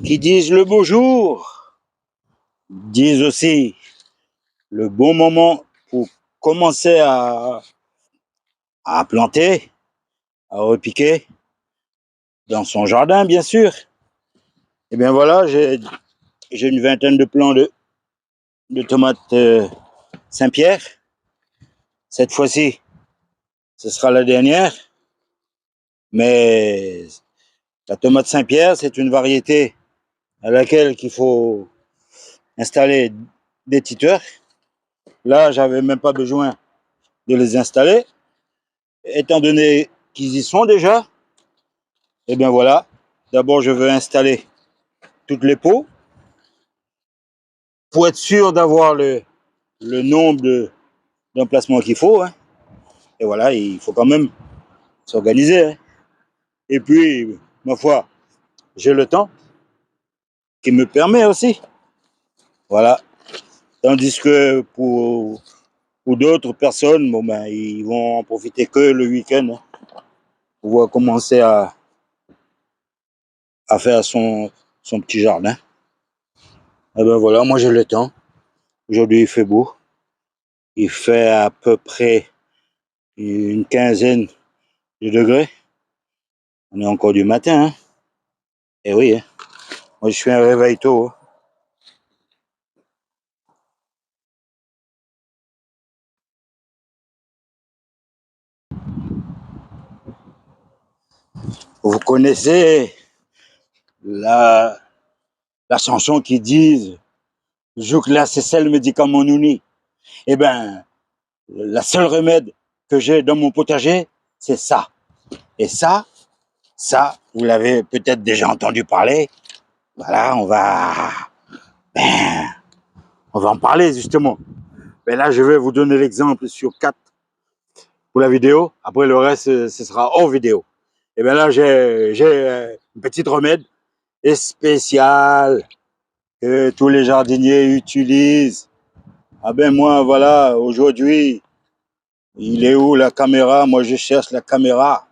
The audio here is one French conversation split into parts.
Qui disent le beau jour, disent aussi le bon moment pour commencer à planter, à repiquer dans son jardin, bien sûr. Et bien voilà, j'ai une vingtaine de plants de tomates Saint-Pierre. Cette fois-ci, ce sera la dernière. Mais la tomate Saint-Pierre, c'est une variété à laquelle il faut installer des titeurs. Là, j'avais même pas besoin de les installer, étant donné qu'ils y sont déjà. Et bien voilà, d'abord je veux installer toutes les pots pour être sûr d'avoir le nombre d'emplacements qu'il faut. Hein. Et voilà, il faut quand même s'organiser. Hein. Et puis, ma foi, j'ai le temps qui me permet aussi. Voilà. Tandis que pour d'autres personnes, bon ben, ils vont en profiter que le week-end hein, pour pouvoir commencer à faire son petit jardin. Et ben voilà, moi j'ai le temps. Aujourd'hui, il fait beau. Il fait à peu près une quinzaine de degrés. On est encore du matin. Hein. Et oui, hein. Moi je suis un réveil tôt. Hein. Vous connaissez la, la chanson qui dit Jouk là, c'est ça le médicament nouni. Eh ben, la seule remède que j'ai dans mon potager, c'est ça. Et ça, vous l'avez peut-être déjà entendu parler. Voilà, ben, on va en parler justement. Mais là, je vais vous donner l'exemple sur 4 pour la vidéo. Après, le reste, ce sera hors vidéo. Et bien là, j'ai une petite remède spéciale que tous les jardiniers utilisent. Ah ben moi, voilà, aujourd'hui, il est où la caméra? Moi, je cherche la caméra.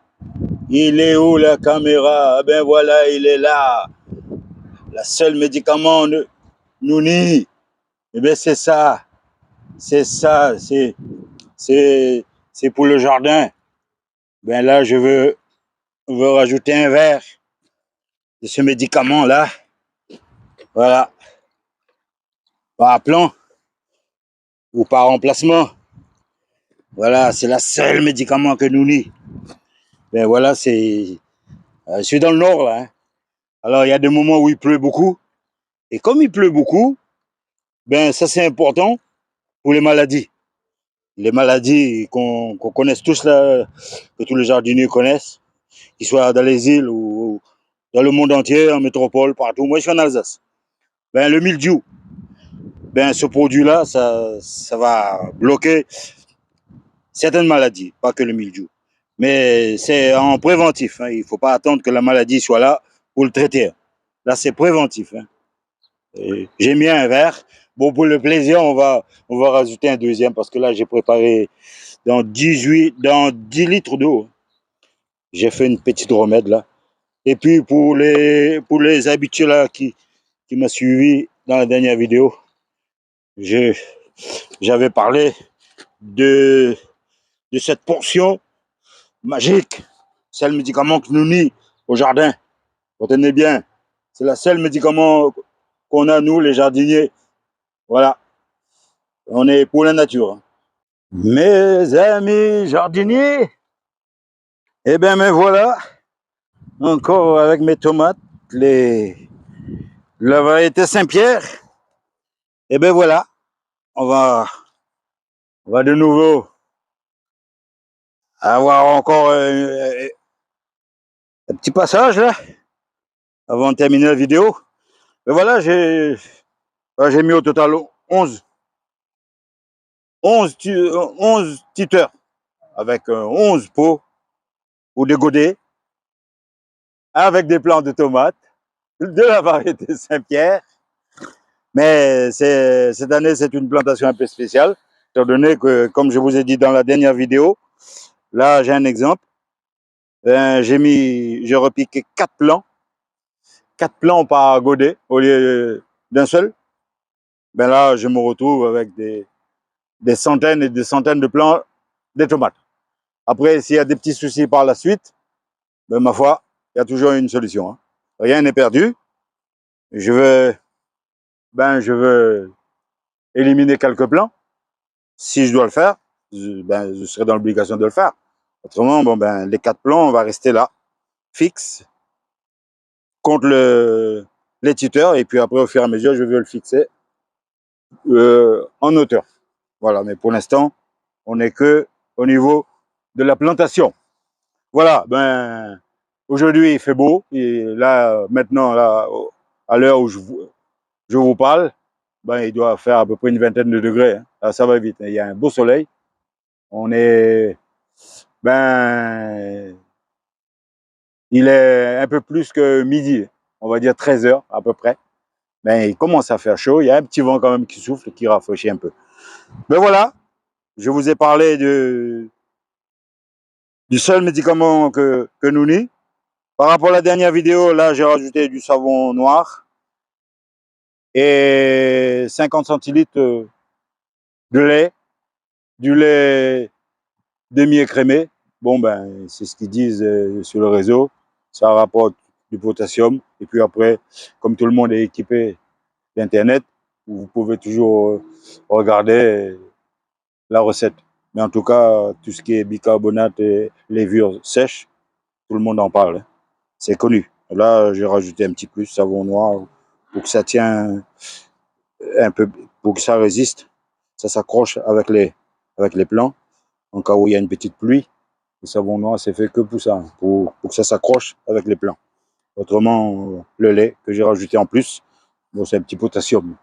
Il est où la caméra? Ah ben voilà, il est là. La seule médicament Nouni. Eh bien, c'est ça. C'est ça. C'est pour le jardin. Ben là, je veux rajouter un verre de ce médicament-là. Voilà. Par plan ou par remplacement. Voilà, c'est la seule médicament que nous nie. Ben voilà, c'est. Je suis dans le nord là. Hein. Alors il y a des moments où il pleut beaucoup. Et comme il pleut beaucoup, ben ça c'est important pour les maladies. Les maladies qu'on connaisse tous là, que tous les jardiniers connaissent, qu'ils soient dans les îles ou dans le monde entier, en métropole, partout. Moi je suis en Alsace. Ben le mildiou, ben ce produit-là, ça va bloquer certaines maladies, pas que le mildiou. Mais c'est en préventif. Hein. Il ne faut pas attendre que la maladie soit là pour le traiter. Là, c'est préventif. Hein. J'ai mis un verre. Bon, pour le plaisir, on va rajouter un deuxième parce que là, j'ai préparé dans 10 litres d'eau. J'ai fait une petite remède là. Et puis, pour les habitués là qui m'ont suivi dans la dernière vidéo, j'avais parlé de cette portion magique. C'est le médicament qui nous nie au jardin. Retenez bien, c'est le seul médicament qu'on a, nous, les jardiniers. Voilà, on est pour la nature. Mes amis jardiniers, eh bien, me voilà, encore avec mes tomates, la variété Saint-Pierre. Eh bien, voilà, on va de nouveau avoir encore un petit passage là, avant de terminer la vidéo. Et voilà, j'ai mis au total 11 titeurs avec 11 pots ou des godets avec des plants de tomates de la variété Saint-Pierre. Mais cette année, c'est une plantation un peu spéciale, étant donné que, comme je vous ai dit dans la dernière vidéo, là, j'ai un exemple. Ben, j'ai repiqué 4 plants par godet au lieu d'un seul. Ben là, je me retrouve avec des centaines et des centaines de plants de tomates. Après, s'il y a des petits soucis par la suite, ben, ma foi, il y a toujours une solution, hein. Rien n'est perdu. Je veux, je veux éliminer quelques plants. Si je dois le faire, je serai dans l'obligation de le faire. Autrement, les 4 plants, on va rester là, fixe, contre les tuteurs. Et puis après, au fur et à mesure, je vais le fixer en hauteur. Voilà, mais pour l'instant, on n'est que au niveau de la plantation. Voilà, aujourd'hui il fait beau et là maintenant là à l'heure où je vous parle, il doit faire à peu près une vingtaine de degrés, hein. Là, ça va vite, hein. Il y a un beau soleil. On est ben il est un peu plus que midi, on va dire 13 h à peu près. Il commence à faire chaud, il y a un petit vent quand même qui souffle et qui rafraîchit un peu. Mais voilà, je vous ai parlé du seul médicament que nous nie. Par rapport à la dernière vidéo, là, j'ai rajouté du savon noir et 50 centilitres de lait, du lait demi-écrémé. C'est ce qu'ils disent sur le réseau. Ça rapporte du potassium. Et puis après, comme tout le monde est équipé d'Internet, vous pouvez toujours regarder la recette. Mais en tout cas, tout ce qui est bicarbonate et levure sèche, tout le monde en parle, hein. C'est connu. Là, j'ai rajouté un petit plus savon noir pour que ça tienne un peu, pour que ça résiste. Ça s'accroche avec les plants. En cas où il y a une petite pluie, le savon noir, c'est fait que pour ça, pour que ça s'accroche avec les plants. Autrement, le lait que j'ai rajouté en plus, c'est un petit potassium.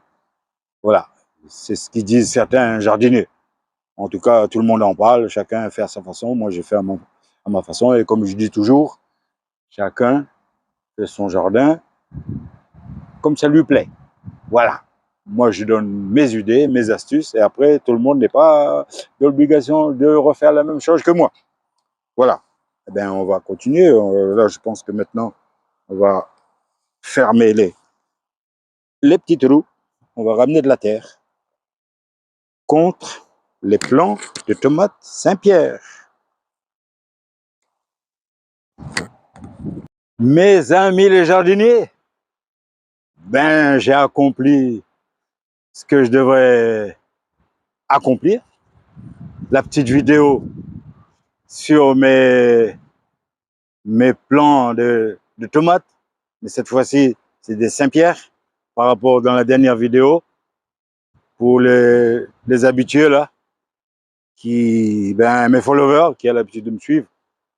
Voilà. C'est ce qu'ils disent certains jardiniers. En tout cas, tout le monde en parle, chacun fait à sa façon. Moi, j'ai fait à ma façon. Et comme je dis toujours, chacun fait son jardin comme ça lui plaît. Voilà. Moi, je donne mes idées, mes astuces, et après, tout le monde n'est pas dans l'obligation de refaire la même chose que moi. Voilà. On va continuer. Là, je pense que maintenant, on va fermer les petits trous. On va ramener de la terre contre les plants de tomates Saint-Pierre. Mes amis les jardiniers, j'ai accompli ce que je devrais accomplir. La petite vidéo sur mes plants de tomates, mais cette fois-ci, c'est des Saint-Pierre par rapport dans la dernière vidéo. Pour les habitués là, mes followers qui ont l'habitude de me suivre,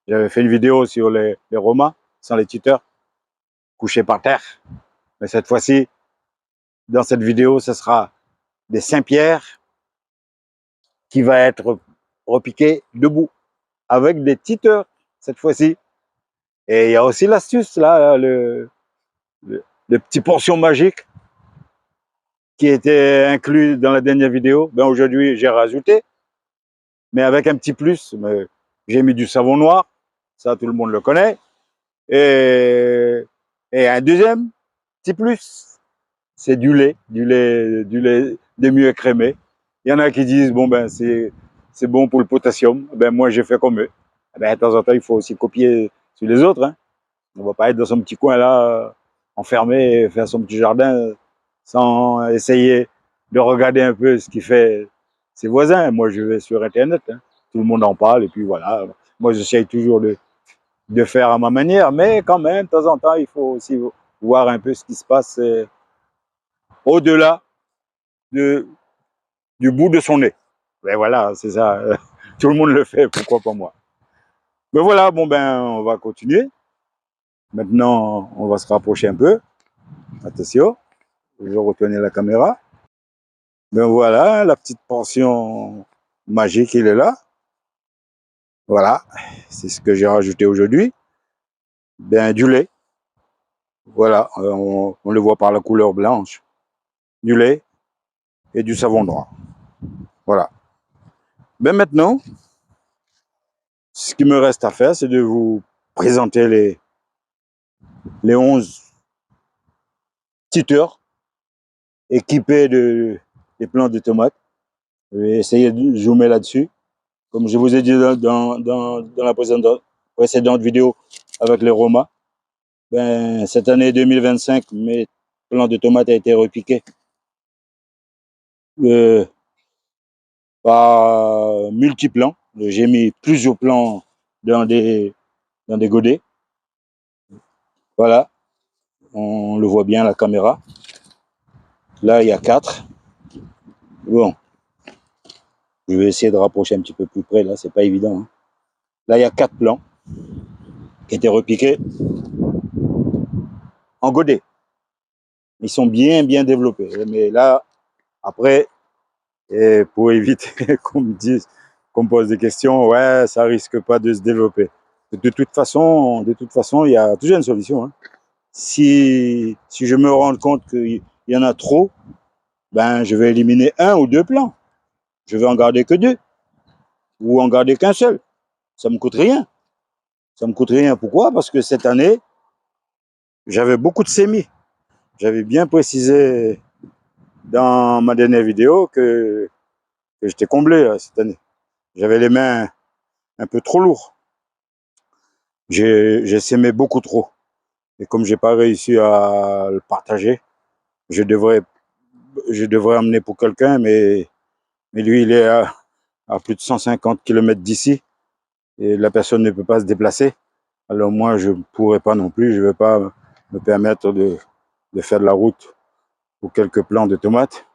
j'avais fait une vidéo sur les Romas sans les tuteurs, couchés par terre. Mais cette fois-ci, dans cette vidéo, ce sera des Saint-Pierre qui va être repiqué debout avec des tuteurs cette fois-ci. Et il y a aussi l'astuce là, le petit portion magique qui était inclus dans la dernière vidéo. Aujourd'hui, j'ai rajouté, mais avec un petit plus. J'ai mis du savon noir, ça tout le monde le connaît. Et, et un deuxième petit plus, c'est du lait demi-écrémé. Il y en a qui disent, c'est bon pour le potassium. Moi, j'ai fait comme eux. De temps en temps, il faut aussi copier sur les autres, hein. On ne va pas être dans son petit coin là, enfermé, et faire son petit jardin sans essayer de regarder un peu ce qu'il fait ses voisins. Moi, je vais sur Internet, hein. Tout le monde en parle et puis voilà. Moi, j'essaye toujours de faire à ma manière, mais quand même, de temps en temps, il faut aussi voir un peu ce qui se passe au-delà de, du bout de son nez. Voilà, c'est ça. Tout le monde le fait, pourquoi pas moi. Mais voilà, on va continuer. Maintenant, on va se rapprocher un peu. Attention, je vais retourner la caméra. Voilà, la petite portion magique, il est là. Voilà, c'est ce que j'ai rajouté aujourd'hui. Du lait. Voilà, on le voit par la couleur blanche. Du lait et du savon noir. Voilà. Maintenant, ce qui me reste à faire, c'est de vous présenter les 11 tuteurs équipés des plants de tomates. Je vais essayer de zoomer là-dessus. Comme je vous ai dit dans la précédente vidéo avec les Roma, ben, cette année 2025, mes plants de tomates ont été repiqués par multi-plants. J'ai mis plusieurs plants dans des godets. Voilà, on le voit bien à la caméra. Là, il y a 4. Bon, je vais essayer de rapprocher un petit peu plus près, là, c'est pas évident. Hein. Là, il y a 4 plants qui étaient repiqués en godet. Ils sont bien développés. Mais là, après, et pour éviter qu'on me dise, qu'on me pose des questions, ouais, ça risque pas de se développer. De toute façon, il y a toujours une solution. Hein. Si je me rends compte qu'il y en a trop, ben, je vais éliminer 1 ou 2 plants. Je vais en garder que 2. Ou en garder qu'un seul. Ça me coûte rien. Ça me coûte rien. Pourquoi? Parce que cette année, j'avais beaucoup de semis. J'avais bien précisé dans ma dernière vidéo que j'étais comblé cette année. J'avais les mains un peu trop lourdes. J'ai sémé beaucoup trop. Et comme j'ai pas réussi à le partager, je devrais emmener pour quelqu'un, mais lui, il est à plus de 150 km d'ici. Et la personne ne peut pas se déplacer. Alors moi, je ne pourrais pas non plus. Je ne vais pas me permettre de faire de la route pour quelques plants de tomates.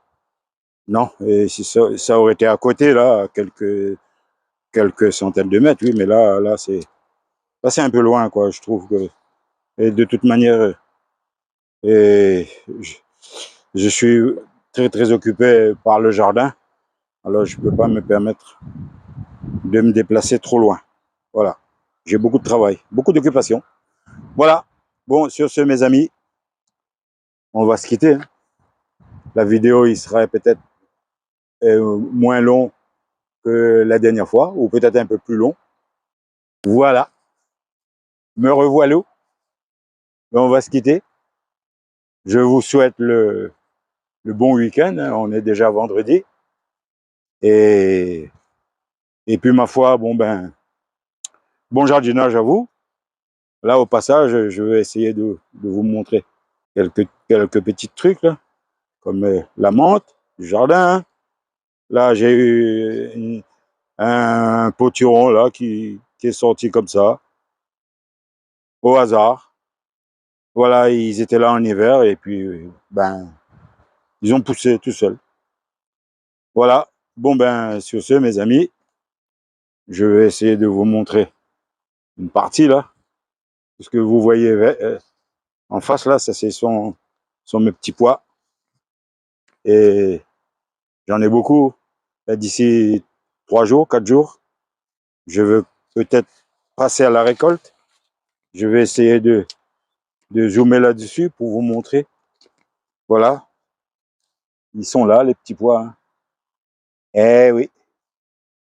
Non, et si ça aurait été à côté, là, à quelques centaines de mètres, oui, mais là c'est un peu loin, quoi. Je trouve que, et de toute manière, et je suis très occupé par le jardin, alors je ne peux pas me permettre de me déplacer trop loin. Voilà, j'ai beaucoup de travail, beaucoup d'occupation. Voilà. Bon, sur ce, mes amis, on va se quitter. Hein. La vidéo, il sera peut-être moins long que la dernière fois, ou peut-être un peu plus long. Voilà. Me revoilà. On va se quitter. Je vous souhaite le bon week-end. Hein. On est déjà vendredi. Et puis, ma foi, bon jardinage à vous. Là, au passage, je vais essayer de vous montrer quelques petits trucs, là, comme la menthe, du jardin. Hein. Là, j'ai eu un potiron là qui est sorti comme ça, au hasard. Voilà, ils étaient là en hiver et puis, ils ont poussé tout seuls. Voilà. Bon, sur ce, mes amis, je vais essayer de vous montrer une partie là. Ce que vous voyez en face là, ça c'est sont mes petits pois. Et j'en ai beaucoup. D'ici 3 jours, 4 jours, je veux peut-être passer à la récolte. Je vais essayer de zoomer là-dessus pour vous montrer. Voilà. Ils sont là, les petits pois. Hein. Eh oui.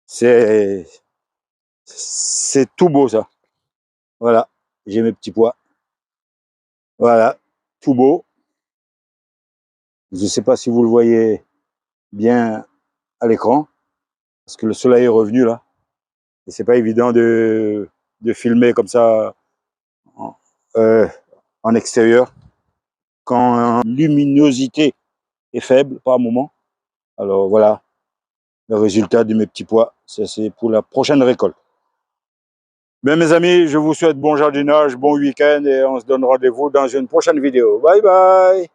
C'est tout beau, ça. Voilà. J'ai mes petits pois. Voilà. Tout beau. Je ne sais pas si vous le voyez bien à l'écran. Parce que le soleil est revenu, là. Et c'est pas évident de filmer comme ça en extérieur. Quand la luminosité est faible par moment. Alors voilà. Le résultat de mes petits pois. Ça, c'est pour la prochaine récolte. Bien, mes amis, je vous souhaite bon jardinage, bon week-end et on se donne rendez-vous dans une prochaine vidéo. Bye bye!